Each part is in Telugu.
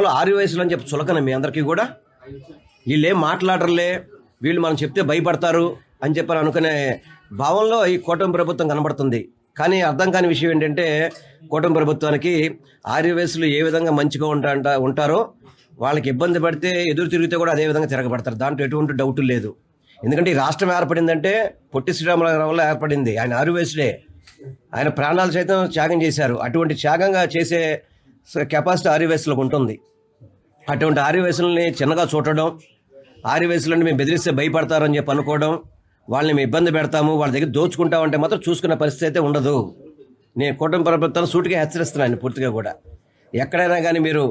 కేవలం 6 వయసులు అని చెప్పి చులకన మీ అందరికీ కూడా. వీళ్ళు ఏం మాట్లాడరులే, వీళ్ళు మనం చెప్తే భయపడతారు అని చెప్పని అనుకునే భావంలో ఈ కూటమి ప్రభుత్వం కనబడుతుంది. కానీ అర్థం కాని విషయం ఏంటంటే కూటమి ప్రభుత్వానికి 6 వయసులు ఏ విధంగా మంచిగా ఉంటారో వాళ్ళకి ఇబ్బంది పడితే ఎదురు తిరిగితే కూడా అదే విధంగా తిరగబడతారు. దాంట్లో ఎటువంటి డౌట్ లేదు. ఎందుకంటే ఈ రాష్ట్రం ఏర్పడిందంటే పొట్టి శ్రీరాములు వల్ల ఏర్పడింది. ఆయన 6 వయసులే, ఆయన ప్రాణాలు సైతం త్యాగం చేశారు. అటువంటి త్యాగంగా చేసే కెపాసిటీ 6 వయసులకు ఉంటుంది. అటువంటి 6 వయసులని చిన్నగా చూడడం, 6 వయసులని మేము బెదిరిస్తే భయపడతారని చెప్పి అనుకోవడం, వాళ్ళని మేము ఇబ్బంది పెడతాము, వాళ్ళ దగ్గర దోచుకుంటామంటే మాత్రం చూసుకునే పరిస్థితి అయితే ఉండదు. నేను కూటమి ప్రభుత్వాన్ని సూటిగా హెచ్చరిస్తున్నాను పూర్తిగా కూడా. ఎక్కడైనా కానీ మీరు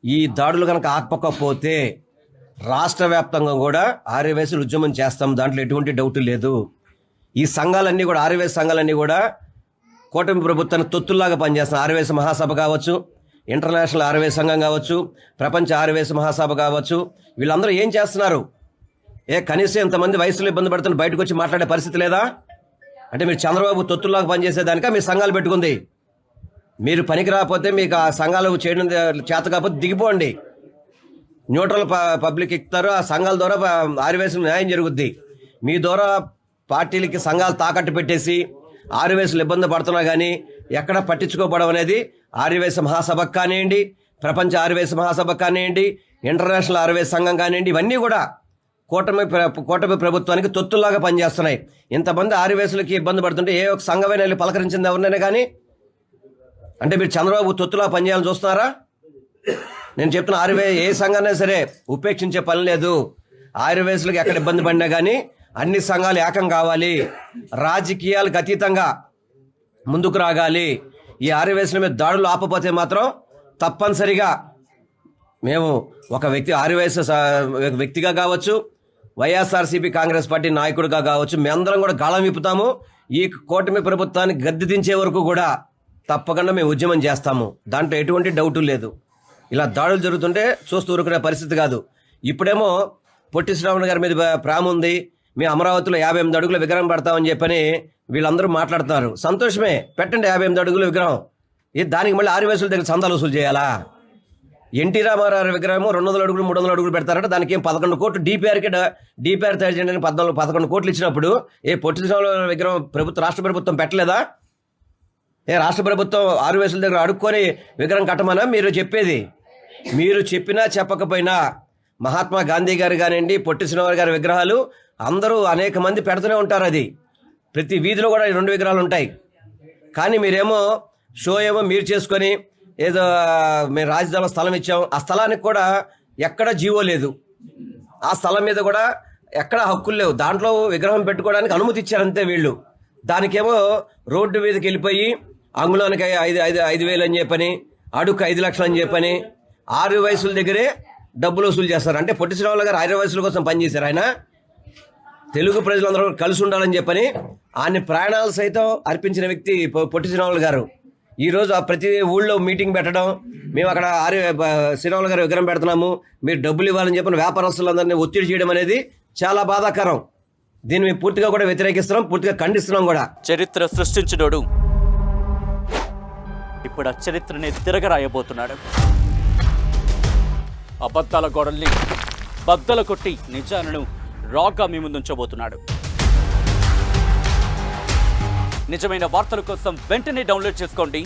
ఈ దాడులు కనుక ఆపకపోతే రాష్ట్ర వ్యాప్తంగా కూడా 6 వయసులు ఉద్యమం చేస్తాం, దాంట్లో ఎటువంటి డౌట్ లేదు. ఈ సంఘాలన్నీ కూడా 6 వయసు సంఘాలన్నీ కూడా కూటమి ప్రభుత్వానికి తొత్తుల్లాగా పనిచేస్తున్నాయి. 6 వయసు మహాసభ కావచ్చు, ఇంటర్నేషనల్ 6 వయసు సంఘం కావచ్చు, ప్రపంచ 6 వయసు మహాసభ కావచ్చు, వీళ్ళందరూ ఏం చేస్తున్నారు? కనీసం ఇంతమంది వయసులో ఇబ్బంది పడుతున్న బయటకు వచ్చి మాట్లాడే పరిస్థితి లేదా? అంటే మీరు చంద్రబాబు తొత్తుల్లాగా పనిచేసేదానిక మీ సంఘాలు పెట్టుకుంది? మీరు పనికి రాకపోతే మీకు ఆ సంఘాలు చేయడం చేత కాకపోతే దిగిపోండి. న్యూట్రల్ పబ్లిక్ ఎక్కుతారు, ఆ సంఘాల ద్వారా 6 వయసులు న్యాయం జరుగుద్ది. మీ ద్వారా పార్టీలకి సంఘాలు తాకట్టు పెట్టేసి 6 వయసులు ఇబ్బంది పడుతున్నా కానీ ఎక్కడ పట్టించుకోవడం అనేది 6 వయసు మహాసభకు కానివ్వండి, ప్రపంచ 6 వయసు మహాసభకు కానివ్వండి, ఇంటర్నేషనల్ 6 వయసు సంఘం కానివ్వండి, ఇవన్నీ కూడా కూటమి ప్రభుత్వానికి తొత్తుల్లాగా పనిచేస్తున్నాయి. ఇంతమంది 6 వయసులకి ఇబ్బంది పడుతుంటే ఏ ఒక సంఘమైన వెళ్ళి పలకరించింది ఎవరినైనా కానీ? అంటే మీరు చంద్రబాబు తొత్తులా పనిచేయాలని చూస్తున్నారా? నేను చెప్తున్నా, 6 వయసు ఏ సంఘాన్ని సరే ఉపేక్షించే పని లేదు. 6 వయసులకి ఎక్కడ ఇబ్బంది పడినా కానీ అన్ని సంఘాలు ఏకం కావాలి, రాజకీయాలకు అతీతంగా ముందుకు రాగాలి. ఈ 6 వయసుల మీద దాడులు ఆపపోతే మాత్రం తప్పనిసరిగా మేము ఒక వ్యక్తి 6 వయసు వ్యక్తిగా కావచ్చు, వైఎస్ఆర్సీపీ కాంగ్రెస్ పార్టీ నాయకుడిగా కావచ్చు, మేమందరం కూడా గాళం విప్పుతాము. ఈ కూటమి ప్రభుత్వాన్ని గద్దె దించే వరకు కూడా తప్పకుండా మేము ఉద్యమం చేస్తాము. దాంట్లో ఎటువంటి డౌటు లేదు. ఇలా దాడులు జరుగుతుంటే చూస్తూ ఊరుకునే పరిస్థితి కాదు. ఇప్పుడేమో పొట్టి శ్రీరాములు గారి మీద ప్రేమ ఉంది, మేము అమరావతిలో 58 అడుగుల విగ్రహం పెడతామని చెప్పని వీళ్ళందరూ మాట్లాడుతున్నారు. సంతోషమే, పెట్టండి 58 అడుగుల విగ్రహం. దానికి మళ్ళీ 6 వయసుల దగ్గర చందాలు వసూలు చేయాలా? ఎన్టీ రామారావు విగ్రహం 200 అడుగులు 300 అడుగులు పెడతారంటే దానికి ఏం 11 కోట్లు డిపిఆర్ తయారు చేయడానికి 11 కోట్లు ఇచ్చినప్పుడు పొట్టి శ్రీరాములు విగ్రహం రాష్ట్ర ప్రభుత్వం పెట్టలేదా? రాష్ట్ర ప్రభుత్వం 6 వయసుల దగ్గర అడుక్కొని విగ్రహం కట్టమనా మీరు చెప్పేది? మీరు చెప్పినా చెప్పకపోయినా మహాత్మా గాంధీ గారు కానివ్వండి, పొట్టి శ్రీరాములు గారి విగ్రహాలు అందరూ అనేక మంది పెడుతూనే ఉంటారు. అది ప్రతి వీధిలో కూడా 2 విగ్రహాలు ఉంటాయి. కానీ మీరేమో షో ఏమో మీరు చేసుకొని ఏదో మేము రాజధానిలో స్థలం ఇచ్చాం, ఆ స్థలానికి కూడా ఎక్కడ జీవో లేదు, ఆ స్థలం మీద కూడా ఎక్కడ హక్కులు లేవు, దాంట్లో విగ్రహం పెట్టుకోవడానికి అనుమతి ఇచ్చారంతే వీళ్ళు. దానికేమో రోడ్డు మీదకి వెళ్ళిపోయి అంగుళానికి 5,000 అని చెప్పని, అడుగు 5 లక్షలు అని చెప్పని 6 వయసుల దగ్గరే డబ్బులు వసూలు చేస్తారు. అంటే పొట్టి శ్రీరాములు గారు 6 వయసుల కోసం పనిచేశారు. ఆయన తెలుగు ప్రజలందరూ కలిసి ఉండాలని చెప్పని ఆయన ప్రాణాలు సైతం అర్పించిన వ్యక్తి పొట్టి శ్రీరాములు గారు. ఈరోజు ప్రతి ఊళ్ళో మీటింగ్ పెట్టడం, మేము అక్కడ శ్రీరాములు గారు విగ్రహం పెడుతున్నాము, మీరు డబ్బులు ఇవ్వాలని చెప్పిన వ్యాపారస్తులందరినీ ఒత్తిడి చేయడం అనేది చాలా బాధాకరం. దీన్ని మేము పూర్తిగా కూడా వ్యతిరేకిస్తున్నాం, పూర్తిగా ఖండిస్తున్నాం కూడా. చరిత్ర సృష్టించినోడు ఇప్పుడు ఆ చరిత్రని తిరగరాయబోతున్నాడు. అబద్ధాల గోడల్ని బద్దల కొట్టి నిజాలను రాగా మీ ముందుంచబోతున్నాడు. నిజమైన వార్తల కోసం వెంటనే డౌన్లోడ్ చేసుకోండి